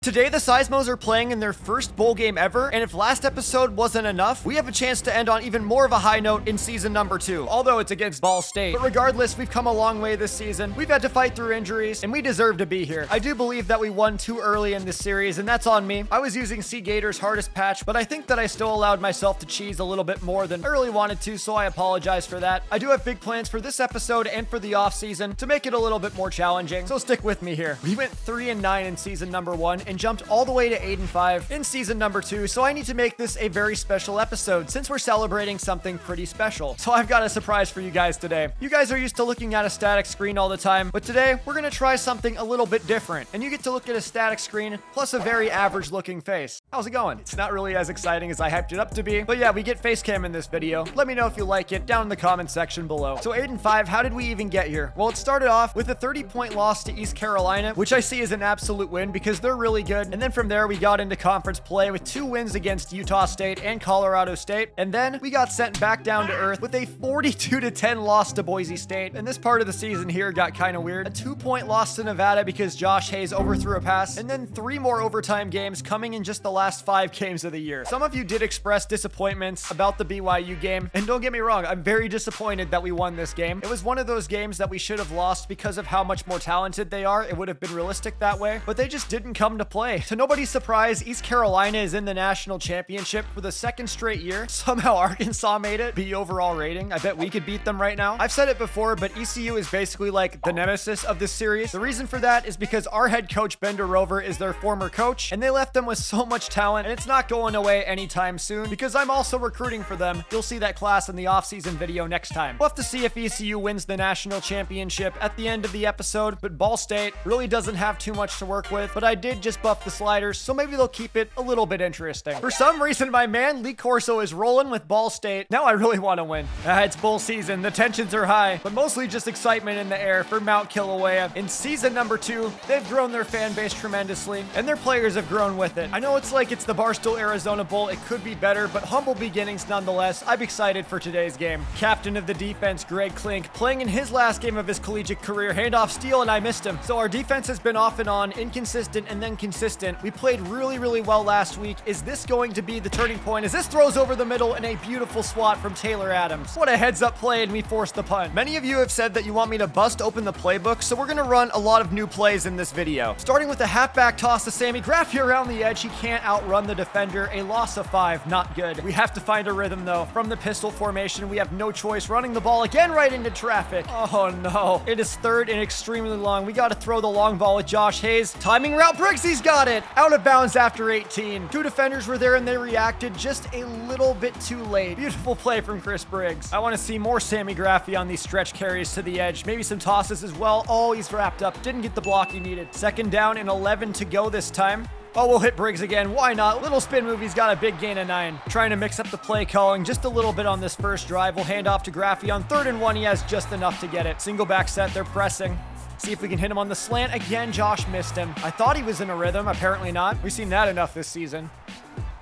Today, the Seismos are playing in their first bowl game ever, and if last episode wasn't enough, we have a chance to end on even more of a high note in season number 2, although it's against Ball State. But regardless, we've come a long way this season. We've had to fight through injuries, and we deserve to be here. I do believe that we won too early in this series, and that's on me. I was using Seagator's hardest patch, but I think that I still allowed myself to cheese a little bit more than I really wanted to, so I apologize for that. I do have big plans for this episode and for the offseason to make it a little bit more challenging, so stick with me here. We went 3-9 in season number 1 and jumped all the way to 8-5 in season number 2, so I need to make this a very special episode since we're celebrating something pretty special. So I've got a surprise for you guys today. You guys are used to looking at a static screen all the time, but today we're gonna try something a little bit different, and you get to look at a static screen plus a very average looking face. How's it going? It's not really as exciting as I hyped it up to be, but yeah, we get face cam in this video. Let me know if you like it down in the comment section below. So 8-5, how did we even get here? Well, it started off with a 30-point loss to East Carolina, which I see as an absolute win because they're really good, and then from there we got into conference play with 2 wins against Utah State and Colorado State, and then we got sent back down to earth with a 42-10 loss to Boise State. And this part of the season here got kind of weird. A 2-point loss to Nevada because Josh Hayes overthrew a pass, and then 3 more overtime games coming in just the last 5 games of the year. Some of you did express disappointments about the BYU game, and don't get me wrong, I'm very disappointed that we won this game. It was one of those games that we should have lost because of how much more talented they are. It would have been realistic that way, but they just didn't come to play. To nobody's surprise, East Carolina is in the national championship for the 2nd straight year. Somehow Arkansas made it. B overall rating. I bet we could beat them right now. I've said it before, but ECU is basically like the nemesis of this series. The reason for that is because our head coach, Bender Rover, is their former coach, and they left them with so much talent, and it's not going away anytime soon because I'm also recruiting for them. You'll see that class in the offseason video next time. We'll have to see if ECU wins the national championship at the end of the episode, but Ball State really doesn't have too much to work with, but I did just buff the sliders, so maybe they'll keep it a little bit interesting. For some reason, my man Lee Corso is rolling with Ball State. Now I really want to win. It's bowl season. The tensions are high, but mostly just excitement in the air for Mt Kilauea. In season number 2, they've grown their fan base tremendously, and their players have grown with it. I know it's like it's the Barstool Arizona Bowl. It could be better, but humble beginnings nonetheless. I'm excited for today's game. Captain of the defense, Greg Klink, playing in his last game of his collegiate career, handoff steal, and I missed him. So our defense has been off and on, inconsistent and then consistent. We played really well last week. Is this going to be the turning point as this throws over the middle and a beautiful swat from Taylor Adams? What a heads up play, and we forced the punt. Many of you have said that you want me to bust open the playbook, so we're gonna run a lot of new plays in this video. Starting with a halfback toss to Sammy Graffi around the edge. He can't outrun the defender. A loss of 5, not good. We have to find a rhythm though. From the pistol formation, we have no choice. Running the ball again right into traffic. Oh no. It is 3rd and extremely long. We gotta throw the long ball with Josh Hayes. Timing route, Briggs, he's got it. Out of bounds after 18. 2 defenders were there and they reacted just a little bit too late. Beautiful play from Chris Briggs. I want to see more Sammy Graffi on these stretch carries to the edge. Maybe some tosses as well. Oh, he's wrapped up. Didn't get the block he needed. 2nd down and 11 to go this time. Oh, we'll hit Briggs again. Why not? Little spin move. He's got a big gain of 9. Trying to mix up the play calling just a little bit on this first drive. We'll hand off to Graffi on 3rd and 1. He has just enough to get it. Single back set. They're pressing. See if we can hit him on the slant. Again, Josh missed him. I thought he was in a rhythm. Apparently not. We've seen that enough this season.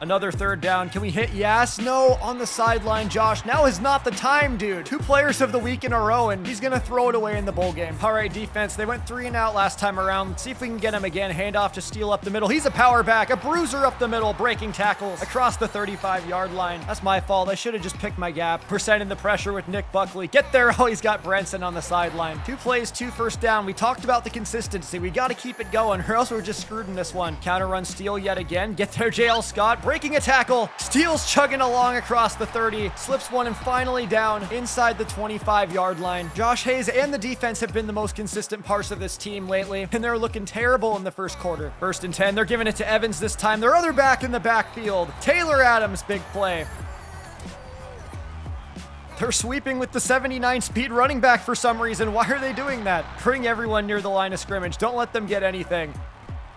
Another 3rd down. Can we hit? Yes. No. On the sideline, Josh. Now is not the time, dude. 2 players of the week in a row, and he's going to throw it away in the bowl game. All right, defense. They went 3 and out last time around. Let's see if we can get him again. Handoff to Steele up the middle. He's a power back. A bruiser up the middle. Breaking tackles across the 35-yard line. That's my fault. I should have just picked my gap. Percent in the pressure with Nick Buckley. Get there. Oh, he's got Brenson on the sideline. 2 plays, 2 first down. We talked about the consistency. We got to keep it going, or else we're just screwed in this one. Counter run Steele yet again. Get there, JL Scott. Breaking a tackle. Steele's chugging along across the 30, slips one and finally down inside the 25-yard line. Josh Hayes and the defense have been the most consistent parts of this team lately, and they're looking terrible in the first quarter. 1st and 10, they're giving it to Evans this time. Their other back in the backfield. Taylor Adams, big play. They're sweeping with the 79 speed running back for some reason. Why are they doing that? Bring everyone near the line of scrimmage. Don't let them get anything.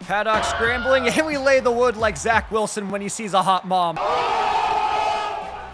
Paddock scrambling, and we lay the wood like Zach Wilson when he sees a hot mom.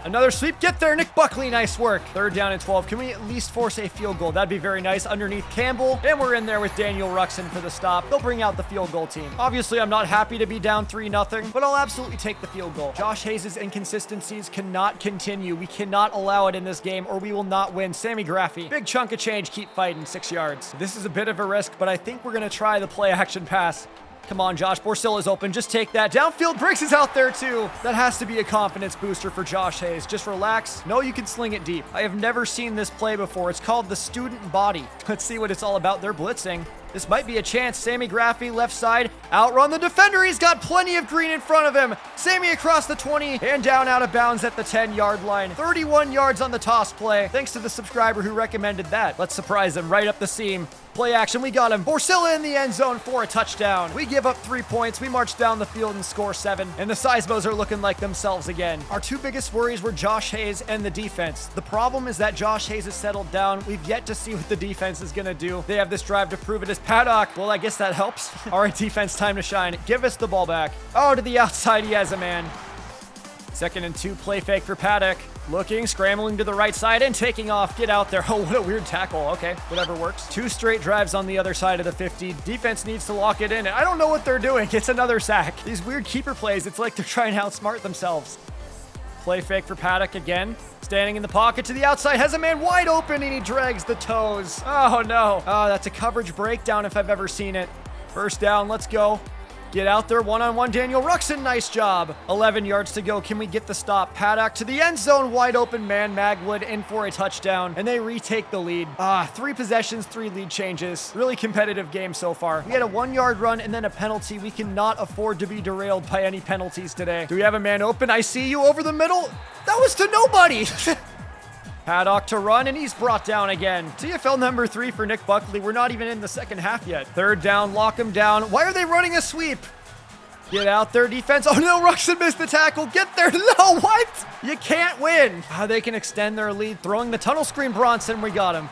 Another sweep. Get there, Nick Buckley. Nice work. 3rd down and 12. Can we at least force a field goal? That'd be very nice. Underneath Campbell. And we're in there with Daniel Ruxin for the stop. They'll bring out the field goal team. Obviously, I'm not happy to be down 3-0, but I'll absolutely take the field goal. Josh Hayes' inconsistencies cannot continue. We cannot allow it in this game, or we will not win. Sammy Graffi. Big chunk of change. Keep fighting. 6 yards. This is a bit of a risk, but I think we're going to try the play action pass. Come on, Josh. Borsilla's open. Just take that. Downfield. Briggs is out there too. That has to be a confidence booster for Josh Hayes. Just relax. No, you can sling it deep. I have never seen this play before. It's called the student body. Let's see what it's all about. They're blitzing. This might be a chance. Sammy Graffi, left side, outrun the defender. He's got plenty of green in front of him. Sammy across the 20 and down out of bounds at the 10-yard line. 31 yards on the toss play. Thanks to the subscriber who recommended that. Let's surprise him right up the seam. Play action, we got him. Borsilla in the end zone for a touchdown. We give up 3 points. We march down the field and score 7. And the Seismos are looking like themselves again. Our two biggest worries were Josh Hayes and the defense. The problem is that Josh Hayes has settled down. We've yet to see what the defense is going to do. They have this drive to prove it as Paddock. Well, I guess that helps. All right, defense, time to shine. Give us the ball back. Oh, to the outside, he has a man. 2nd and 2, play fake for Paddock. Looking, scrambling to the right side and taking off. Get out there. Oh, what a weird tackle. Okay, whatever works. 2 straight drives on the other side of the 50. Defense needs to lock it in. I don't know what they're doing. It's another sack. These weird keeper plays, it's like they're trying to outsmart themselves. Play fake for Paddock again. Standing in the pocket to the outside. Has a man wide open and he drags the toes. Oh, no. Oh, that's a coverage breakdown if I've ever seen it. First down. Let's go. Get out there, one-on-one, Daniel Ruxin, nice job. 11 yards to go, can we get the stop? Paddock to the end zone, wide open man, Magwood in for a touchdown, and they retake the lead. 3 possessions, 3 lead changes. Really competitive game so far. We had a 1-yard run and then a penalty. We cannot afford to be derailed by any penalties today. Do we have a man open? I see you over the middle. That was to nobody. Paddock to run, and he's brought down again. TFL number 3 for Nick Buckley. We're not even in the second half yet. 3rd down, lock him down. Why are they running a sweep? Get out there, defense. Oh no, Ruxin missed the tackle. Get there. No, what? You can't win. They can extend their lead. Throwing the tunnel screen, Bronson. We got him.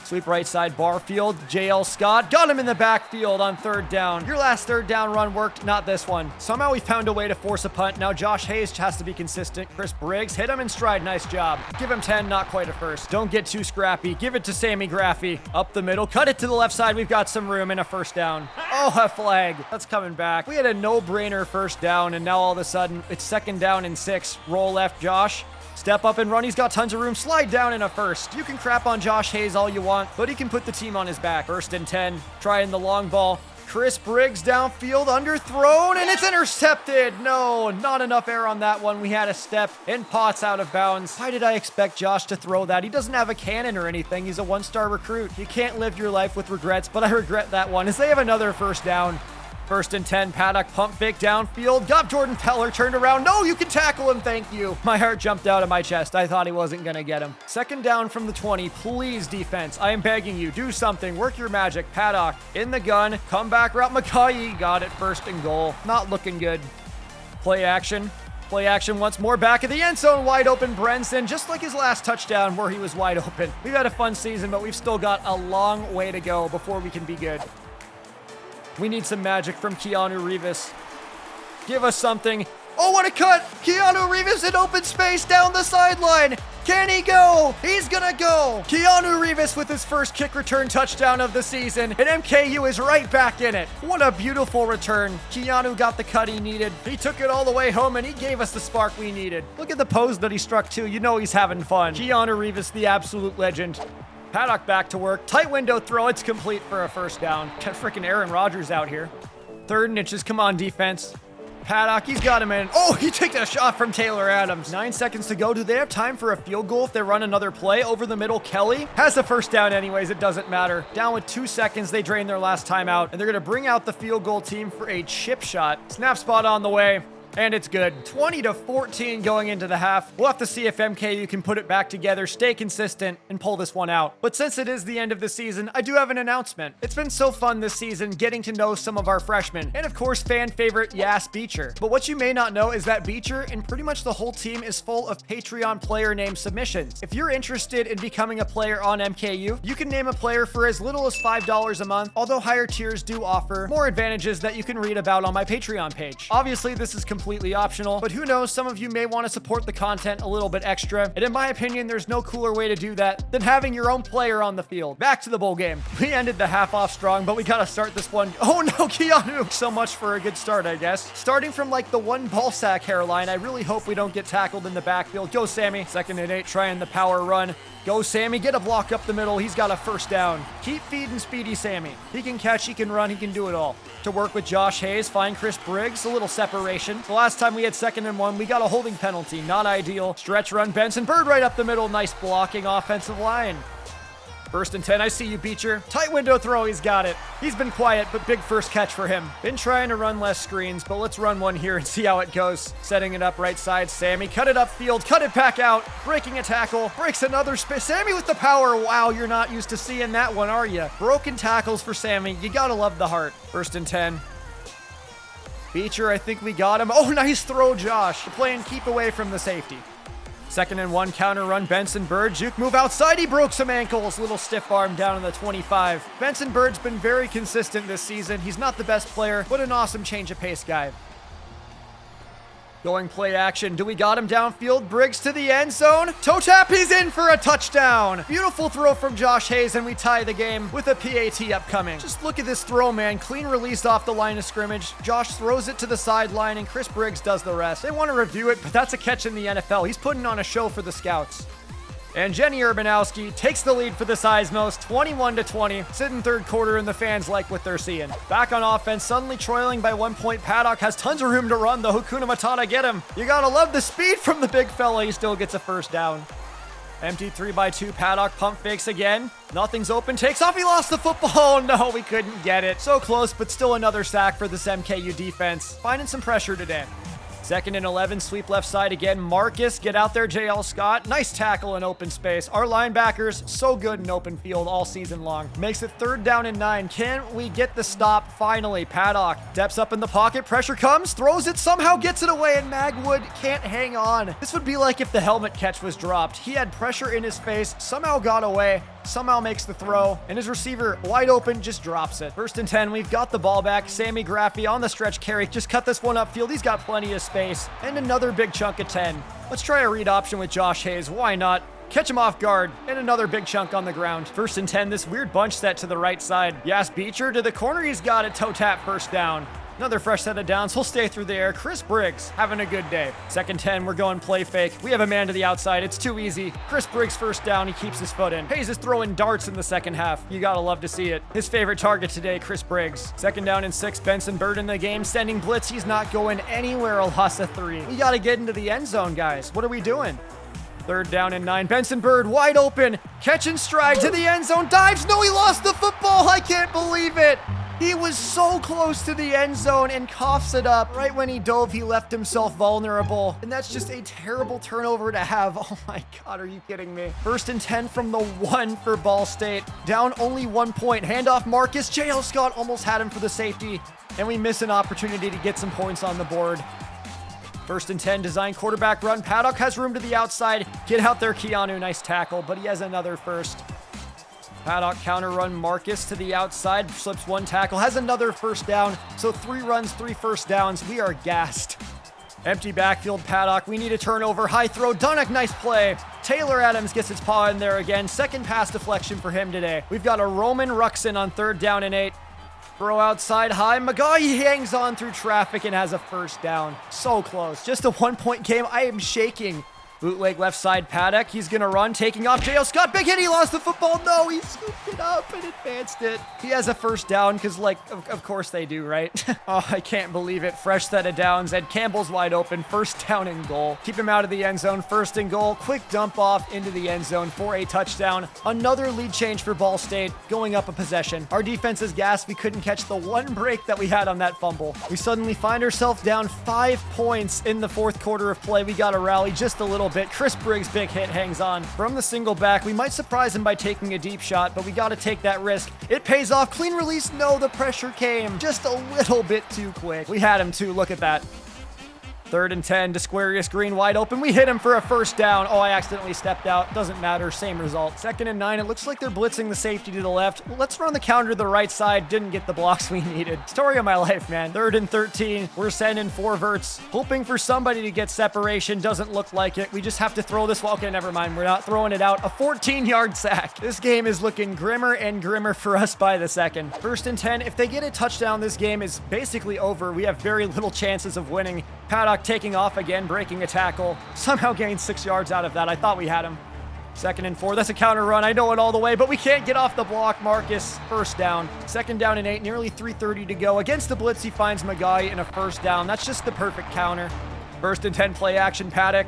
Sweep right side, Barfield, JL Scott. Got him in the backfield on 3rd down. Your last 3rd down run worked, not this one. Somehow we found a way to force a punt. Now Josh Hayes has to be consistent. Chris Briggs hit him in stride. Nice job. Give him 10, not quite a first. Don't get too scrappy. Give it to Sammy Graffi. Up the middle, cut it to the left side. We've got some room and a first down. Oh, a flag. That's coming back. We had a no-brainer first down, and now all of a sudden, it's 2nd down and 6. Roll left, Josh. Step up and run. He's got tons of room. Slide down in a first. You can crap on Josh Hayes all you want, but he can put the team on his back. 1st and 10. Trying the long ball. Chris Briggs downfield, underthrown, and it's intercepted. No, not enough air on that one. We had a step, and Potts out of bounds. Why did I expect Josh to throw that? He doesn't have a cannon or anything. He's a 1-star recruit. You can't live your life with regrets, but I regret that one as they have another first down. 1st and 10, Paddock pump fake downfield. Got Jordan Peller turned around. No, you can tackle him, thank you. My heart jumped out of my chest. I thought he wasn't going to get him. 2nd down from the 20. Please, defense. I am begging you. Do something. Work your magic. Paddock in the gun. Comeback route. McCauley got it. 1st and goal. Not looking good. Play action. Play action once more. Back of the end zone. Wide open Brenson. Just like his last touchdown where he was wide open. We've had a fun season, but we've still got a long way to go before we can be good. We need some magic from Keanu Rivas. Give us something. Oh, what a cut! Keanu Rivas in open space down the sideline. Can he go? He's gonna go. Keanu Rivas with his first kick return touchdown of the season, and MKU is right back in it. What a beautiful return. Keanu got the cut he needed. He took it all the way home, and he gave us the spark we needed. Look at the pose that he struck too. You know he's having fun. Keanu Rivas, the absolute legend. Paddock back to work. Tight window throw. It's complete for a first down. Got freaking Aaron Rodgers out here. 3rd and inches. Come on, defense. Paddock, he's got him in. Oh, he took a shot from Taylor Adams. 9 seconds to go. Do they have time for a field goal if they run another play? Over the middle, Kelly has the first down anyways. It doesn't matter. Down with 2 seconds. They drain their last timeout, and they're going to bring out the field goal team for a chip shot. Snap spot on the way. And it's good. 20-14 going into the half. We'll have to see if MKU can put it back together, stay consistent, and pull this one out. But since it is the end of the season, I do have an announcement. It's been so fun this season getting to know some of our freshmen. And of course, fan favorite Yas Beecher. But what you may not know is that Beecher and pretty much the whole team is full of Patreon player name submissions. If you're interested in becoming a player on MKU, you can name a player for as little as $5 a month, although higher tiers do offer more advantages that you can read about on my Patreon page. Obviously, this is completely completely optional, but who knows, some of you may want to support the content a little bit extra, and in my opinion, there's no cooler way to do that than having your own player on the field. Back to the bowl game. We ended the half off strong, but we gotta start this one. Oh no, Keanu! So much for a good start, I guess. Starting from like the one ball sack hairline, I really hope we don't get tackled in the backfield. Go Sammy. 2nd and 8, trying the power run. Go Sammy, get a block up the middle. He's got a first down. Keep feeding Speedy Sammy. He can catch, he can run, he can do it all. To work with Josh Hayes, find Chris Briggs, a little separation. The last time we had 2nd and 1, we got a holding penalty, not ideal. Stretch run, Benson Bird right up the middle. Nice blocking offensive line. 1st and 10, I see you, Beecher. Tight window throw, he's got it. He's been quiet, but big first catch for him. Been trying to run less screens, but let's run one here and see how it goes. Setting it up right side, Sammy. Cut it upfield, cut it back out. Breaking a tackle, breaks another space. Sammy with the power. Wow, you're not used to seeing that one, are you? Broken tackles for Sammy. You gotta love the heart. 1st and 10. Beecher, I think we got him. Oh, nice throw, Josh. We're playing keep away from the safety. 2nd and 1, counter run, Benson Bird. Juke move outside, he broke some ankles. Little stiff arm down in the 25. Benson Bird's been very consistent this season. He's not the best player, but an awesome change of pace guy. Going play action. Do we got him downfield? Briggs to the end zone. Toe tap, he's in for a touchdown. Beautiful throw from Josh Hayes, and we tie the game with a PAT upcoming. Just look at this throw, man. Clean release off the line of scrimmage. Josh throws it to the sideline, and Chris Briggs does the rest. They want to review it, but that's a catch in the NFL. He's putting on a show for the scouts. And Jenny Urbanowski takes the lead for the Seismos, 21-20. Sitting 3rd quarter, and the fans like what they're seeing. Back on offense, suddenly trailing by 1 point. Paddock has tons of room to run, though. Hakuna Matata, get him. You gotta love the speed from the big fella. He still gets a first down. Empty 3x2, Paddock pump fakes again. Nothing's open, takes off, he lost the football. Oh no, we couldn't get it. So close, but still another sack for this MKU defense. Finding some pressure today. 2nd and 11, sweep left side again. Marcus, get out there, JL Scott. Nice tackle in open space. Our linebackers, so good in open field all season long. Makes it 3rd down and 9. Can we get the stop? Finally, Paddock steps up in the pocket. Pressure comes, throws it, somehow gets it away, and Magwood can't hang on. This would be like if the helmet catch was dropped. He had pressure in his face, somehow got away. Somehow makes the throw, and his receiver wide open just drops it. 1st and 10, we've got the ball back. Sammy Graffi on the stretch carry. Just cut this one upfield. He's got plenty of space, and another big chunk of 10. Let's try a read option with Josh Hayes. Why not? Catch him off guard, and another big chunk on the ground. 1st and 10, this weird bunch set to the right side. Yes, Beecher to the corner. He's got it. Toe tap, first down. Another fresh set of downs. He'll stay through the air. Chris Briggs having a good day. 2nd 10, we're going play fake. We have a man to the outside. It's too easy. Chris Briggs first down. He keeps his foot in. Hayes is throwing darts in the 2nd half. You gotta love to see it. His favorite target today, Chris Briggs. 2nd down and 6. Benson Bird in the game. Sending blitz. He's not going anywhere. A loss of 3. We gotta get into the end zone, guys. What are we doing? 3rd down and 9. Benson Bird wide open. Catch and stride to the end zone. Dives. No, he lost the football. I can't believe it. He was so close to the end zone and coughs it up. Right when he dove, he left himself vulnerable. And that's just a terrible turnover to have. Oh my God, are you kidding me? 1st and 10 from the 1 for Ball State. Down only 1 point. Handoff Marcus. JL Scott almost had him for the safety. And we miss an opportunity to get some points on the board. 1st and 10, design quarterback run. Paddock has room to the outside. Get out there, Keanu. Nice tackle, but he has another first. Paddock counter run, Marcus to the outside, slips 1 tackle, has another first down. So 3 runs, 3 first downs. We are gassed. Empty backfield, Paddock. We need a turnover. High throw, Dunnock, nice play. Taylor Adams gets his paw in there again. 2nd pass deflection for him today. We've got a Roman Ruxin on 3rd down and 8. Throw outside high. McGaughy hangs on through traffic and has a first down. So close. Just a 1 point game. I am shaking. Bootleg left side, Paddock. He's going to run, taking off. J.O. Scott, big hit. He lost the football. No, he scooped it up and advanced it. He has a first down because, like, of course they do, right? Oh, I can't believe it. Fresh set of downs, and Campbell's wide open. 1st down and goal. Keep him out of the end zone. 1st and goal. Quick dump off into the end zone for a touchdown. Another lead change for Ball State, going up a possession. Our defense is gassed. We couldn't catch the 1 break that we had on that fumble. We suddenly find ourselves down 5 points in the 4th quarter of play. We got to rally just a little bit. Chris Briggs' big hit hangs on. From the single back, we might surprise him by taking a deep shot, but we got to take that risk. It pays off. Clean release. No, the pressure came just a little bit too quick. We had him too. Look at that. 3rd and 10, Desquarius Green wide open. We hit him for a first down. Oh, I accidentally stepped out. Doesn't matter. Same result. 2nd and 9. It looks like they're blitzing the safety to the left. Well, let's run the counter to the right side. Didn't get the blocks we needed. Story of my life, man. 3rd and 13. We're sending 4 verts. Hoping for somebody to get separation. Doesn't look like it. We just have to throw this. Well, okay, never mind. We're not throwing it out. A 14-yard sack. This game is looking grimmer and grimmer for us by the second. 1st and 10. If they get a touchdown, this game is basically over. We have very little chances of winning. Paddock taking off again, breaking a tackle. Somehow gained 6 yards out of that. I thought we had him. 2nd and 4. That's a counter run. I know it all the way, but we can't get off the block. Marcus, first down. 2nd down and 8. Nearly 3:30 to go. Against the blitz, he finds Magai in a first down. That's just the perfect counter. 1st and 10, play action. Paddock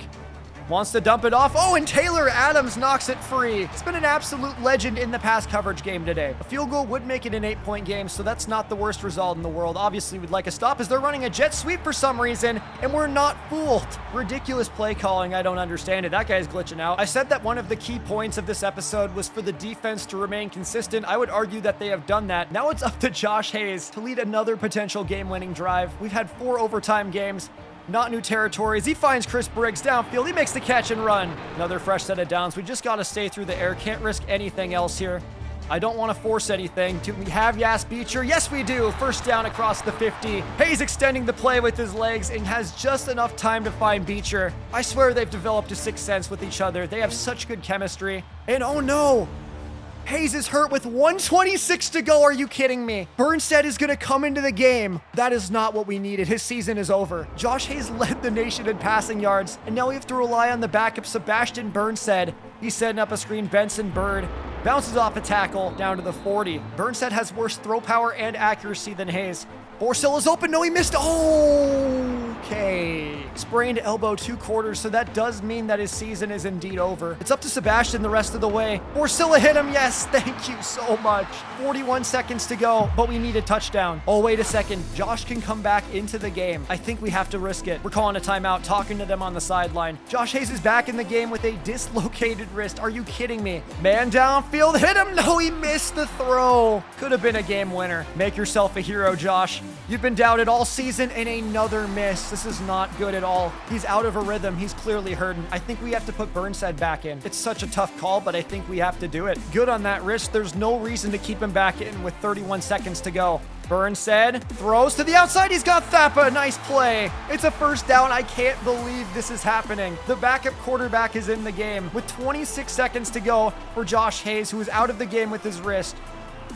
wants to dump it off. Oh, and Taylor Adams knocks it free. It's been an absolute legend in the pass coverage game today. A field goal would make it an 8-point game, so that's not the worst result in the world. Obviously, we'd like a stop as they're running a jet sweep for some reason, and we're not fooled. Ridiculous play calling. I don't understand it. That guy's glitching out. I said that one of the key points of this episode was for the defense to remain consistent. I would argue that they have done that. Now it's up to Josh Hayes to lead another potential game-winning drive. We've had 4 overtime games. Not new territories. He finds Chris Briggs downfield. He makes the catch and run. Another fresh set of downs. We just got to stay through the air. Can't risk anything else here. I don't want to force anything. Do we have Yas Beecher? Yes, we do. First down across the 50. Hayes extending the play with his legs and has just enough time to find Beecher. I swear they've developed a sixth sense with each other. They have such good chemistry. And oh no! Hayes is hurt with 1:26 to go. Are you kidding me? Burnstead is going to come into the game. That is not what we needed. His season is over. Josh Hayes led the nation in passing yards, and now we have to rely on the backup Sebastian Burnstead. He's setting up a screen. Benson Bird bounces off a tackle down to the 40. Burnstead has worse throw power and accuracy than Hayes. Borsil is open. No, he missed. Okay. Sprained elbow 2 quarters, so that does mean that his season is indeed over. It's up to Sebastian the rest of the way. Borsilla hit him. Yes, thank you so much. 41 seconds to go, but we need a touchdown. Oh, wait a second. Josh can come back into the game. I think we have to risk it. We're calling a timeout, talking to them on the sideline. Josh Hayes is back in the game with a dislocated wrist. Are you kidding me? Man downfield. Hit him. No, he missed the throw. Could have been a game winner. Make yourself a hero, Josh. You've been doubted all season and another miss. This is not good at all. He's out of a rhythm. He's clearly hurting. I think we have to put Burnside back in. It's such a tough call, but I think we have to do it. Good on that wrist. There's no reason to keep him back in with 31 seconds to go. Burnside throws to the outside. He's got Thappa. Nice play. It's a first down. I can't believe this is happening. The backup quarterback is in the game with 26 seconds to go for Josh Hayes, who is out of the game with his wrist.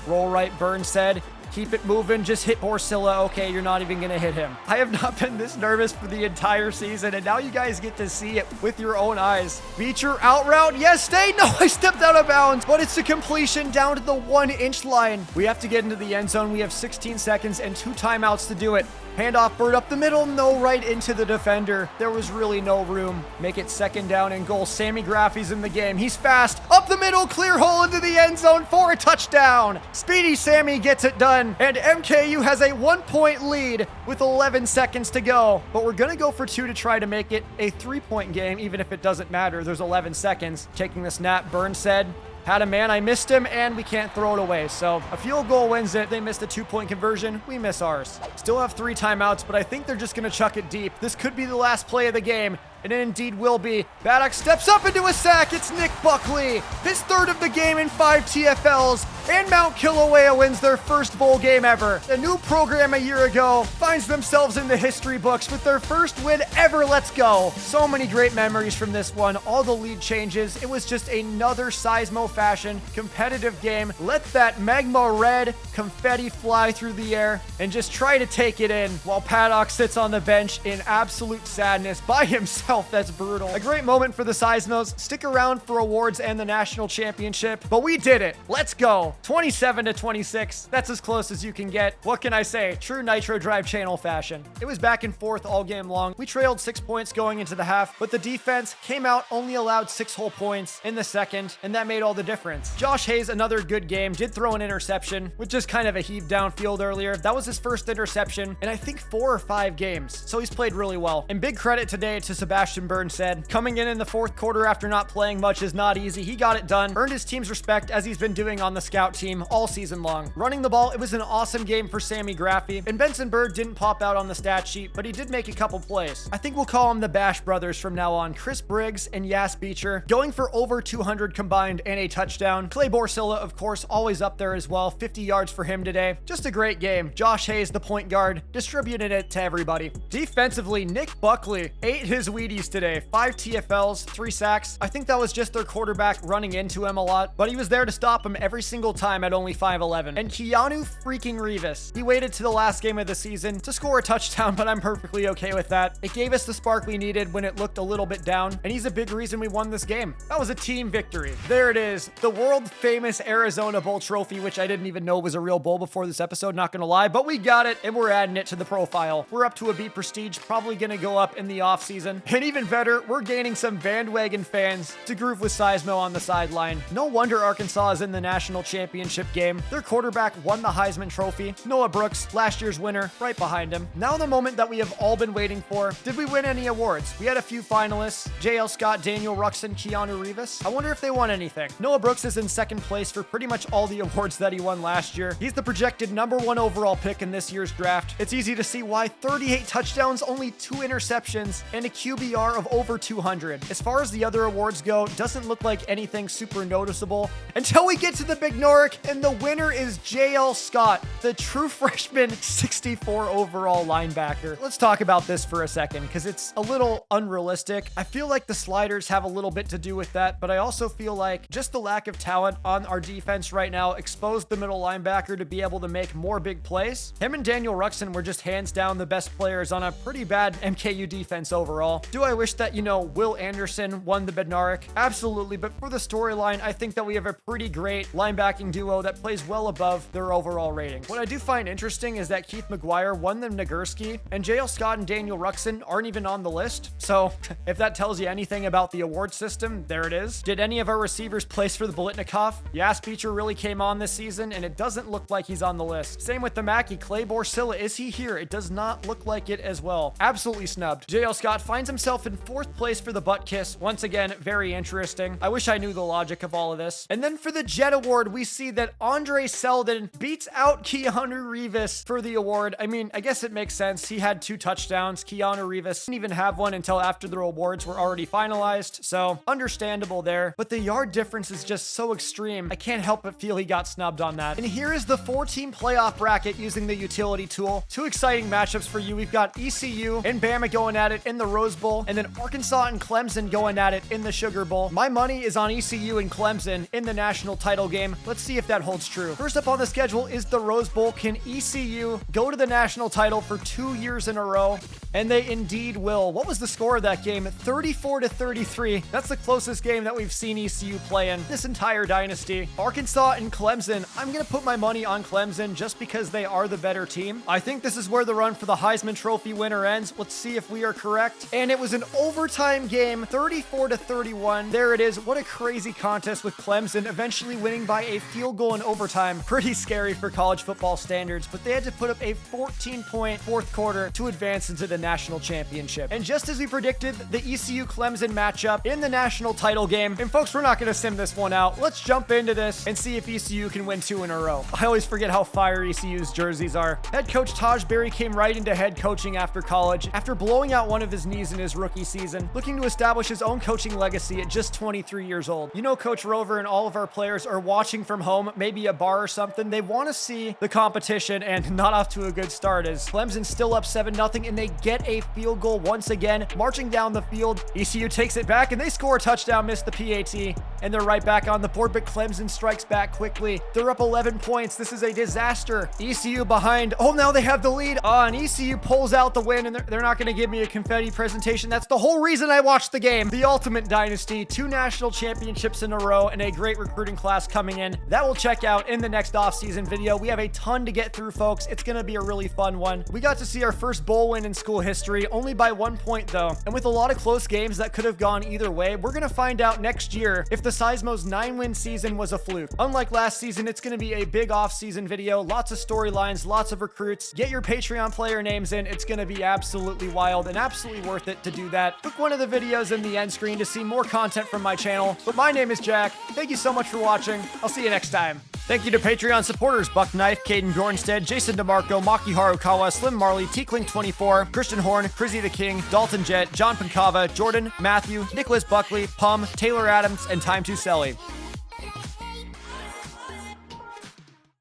Roll right, Burnside. Keep it moving. Just hit Borsilla. Okay, you're not even going to hit him. I have not been this nervous for the entire season, and now you guys get to see it with your own eyes. Beecher out route. Yes, stay. No, I stepped out of bounds, but it's a completion down to the 1-inch line. We have to get into the end zone. We have 16 seconds and 2 timeouts to do it. Handoff, Bird up the middle, no, right into the defender. There was really no room. Make it 2nd down and goal. Sammy Graffy's in the game. He's fast. Up the middle, clear hole into the end zone for a touchdown. Speedy Sammy gets it done. And MKU has a 1-point lead with 11 seconds to go. But we're going to go for 2 to try to make it a 3-point game, even if it doesn't matter. There's 11 seconds. Taking the snap, Burns said, had a man, I missed him, and we can't throw it away. So a field goal wins it. They missed a 2-point conversion. We miss ours. Still have 3 timeouts, but I think they're just going to chuck it deep. This could be the last play of the game, and it indeed will be. Baddock steps up into a sack. It's Nick Buckley. His 3rd of the game in 5 TFLs, and Mt Kilauea wins their first bowl game ever. A new program a year ago finds themselves in the history books with their first win ever. Let's go. So many great memories from this one. All the lead changes. It was just another Seismo fashion competitive game. Let that magma red confetti fly through the air and just try to take it in while Paddock sits on the bench in absolute sadness by himself. That's brutal. A great moment for the Seismos. Stick around for awards and the national championship, but we did it. Let's go. 27-26. That's as close as you can get. What can I say? True NitroDrive channel fashion. It was back and forth all game long. We trailed 6 points going into the half, but the defense came out, only allowed 6 whole points in the second, and that made all the difference. Josh Hayes, another good game, did throw an interception with just kind of a heave downfield earlier. That was his first interception in I think 4 or 5 games, so he's played really well. And big credit today to Sebastian Burnstead. Coming in the 4th quarter after not playing much is not easy. He got it done, earned his team's respect as he's been doing on the scout scout team all season long. Running the ball, it was an awesome game for Sammy Graffi, and Benson Bird didn't pop out on the stat sheet, but he did make a couple plays. I think we'll call them the Bash brothers from now on. Chris Briggs and Yas Beecher going for over 200 combined and a touchdown. Clay Borsilla, of course, always up there as well. 50 yards for him today. Just a great game. Josh Hayes, the point guard, distributed it to everybody. Defensively, Nick Buckley ate his Wheaties today. 5 TFLs, 3 sacks. I think that was just their quarterback running into him a lot, but he was there to stop him every single time at only 5'11". And Keanu freaking Rivas, he waited to the last game of the season to score a touchdown, but I'm perfectly okay with that. It gave us the spark we needed when it looked a little bit down, and he's a big reason we won this game. That was a team victory. There it is, the world famous Arizona Bowl trophy, which I didn't even know was a real bowl before this episode, not gonna lie, but we got it and we're adding it to the profile. We're up to a B prestige, probably gonna go up in the offseason. And even better, we're gaining some bandwagon fans to groove with Seismo on the sideline. No wonder Arkansas is in the national championship game. Their quarterback won the Heisman Trophy. Noah Brooks, last year's winner, right behind him. Now the moment that we have all been waiting for. Did we win any awards? We had a few finalists. JL Scott, Daniel Ruxin, Keanu Rivas. I wonder if they won anything. Noah Brooks is in second place for pretty much all the awards that he won last year. He's the projected #1 overall pick in this year's draft. It's easy to see why. 38 touchdowns, only 2 interceptions, and a QBR of over 200. As far as the other awards go, doesn't look like anything super noticeable until we get to the Big Noric, and the winner is JL Scott, the true freshman 64 overall linebacker. Let's talk about this for a second because it's a little unrealistic. I feel like the sliders have a little bit to do with that, but I also feel like just the lack of talent on our defense right now exposed the middle linebacker to be able to make more big plays. Him and Daniel Ruxin were just hands down the best players on a pretty bad MKU defense overall. Do I wish that, Will Anderson won the Bednarik? Absolutely, but for the storyline, I think that we have a pretty great linebacking duo that plays well above their overall ratings. What I do find interesting is that Keith McGuire won the Nagurski, and JL Scott and Daniel Ruxin aren't even on the list. So if that tells you anything about the award system, there it is. Did any of our receivers place for the Bolitnikov? Yas Beecher really came on this season, and it doesn't look like he's on the list. Same with the Mackey. Clay Borsilla, is he here? It does not look like it as well. Absolutely snubbed. JL Scott finds himself in 4th place for the butt kiss. Once again, very interesting. I wish I knew the logic of all of this. And then for the Jet Award, we see that Andre Selden beats out Keanu Rivas for the award. I mean, I guess it makes sense. He had 2 touchdowns. Keanu Rivas didn't even have one until after the awards were already finalized, so understandable there. But the yard difference is just so extreme. I can't help but feel he got snubbed on that. And here is the 4-team playoff bracket using the utility tool. 2 exciting matchups for you. We've got ECU and Bama going at it in the Rose Bowl, and then Arkansas and Clemson going at it in the Sugar Bowl. My money is on ECU and Clemson in the national title game. Let's see if that holds true. First up on the schedule is the Rose Bowl. Can ECU go to the national title for 2 years in a row? And they indeed will. What was the score of that game? 34-33. That's the closest game that we've seen ECU play in this entire dynasty. Arkansas and Clemson. I'm going to put my money on Clemson just because they are the better team. I think this is where the run for the Heisman Trophy winner ends. Let's see if we are correct. And it was an overtime game, 34-31. There it is. What a crazy contest with Clemson eventually winning by a field goal in overtime. Pretty scary for college football standards, but they had to put up a 14-point 4th quarter to advance into the national championship. And just as we predicted, the ECU Clemson matchup in the national title game. And folks, we're not going to sim this one out. Let's jump into this and see if ECU can win 2 in a row. I always forget how fire ECU's jerseys are. Head coach Taj Berry came right into head coaching after college, after blowing out one of his knees in his rookie season, looking to establish his own coaching legacy at just 23 years old. Coach Rover and all of our players are watching from home, maybe a bar or something. They want to see the competition and not off to a good start as Clemson's still up 7-0 and they get a field goal once again, marching down the field. ECU takes it back and they score a touchdown, miss the PAT, and they're right back on the board, but Clemson strikes back quickly. They're up 11 points. This is a disaster. ECU behind. Oh, now they have the lead. And ECU pulls out the win, and they're not going to give me a confetti presentation. That's the whole reason I watched the game. The ultimate dynasty, 2 national championships in a row, and a great recruiting class coming in. That will check out in the next offseason video. We have a ton to get through, folks. It's going to be a really fun one. We got to see our first bowl win in school history, only by 1 point though. And with a lot of close games that could have gone either way, we're going to find out next year if the Seismos 9-win season was a fluke. Unlike last season, it's going to be a big off-season video, lots of storylines, lots of recruits. Get your Patreon player names in. It's going to be absolutely wild and absolutely worth it to do that. Click one of the videos in the end screen to see more content from my channel. But my name is Jack. Thank you so much for watching. I'll see you next time. Thank you to Patreon supporters Buck Knife, Caden Bjornstead, Jason DeMarco, Maki Harukawa, Slim Marley, Teakling24, Christian Horn, Crizzy the King, Dalton Jett, John Pancava, Jordan, Matthew, Nicholas Buckley, Pum, Taylor Adams, and Time to Selly.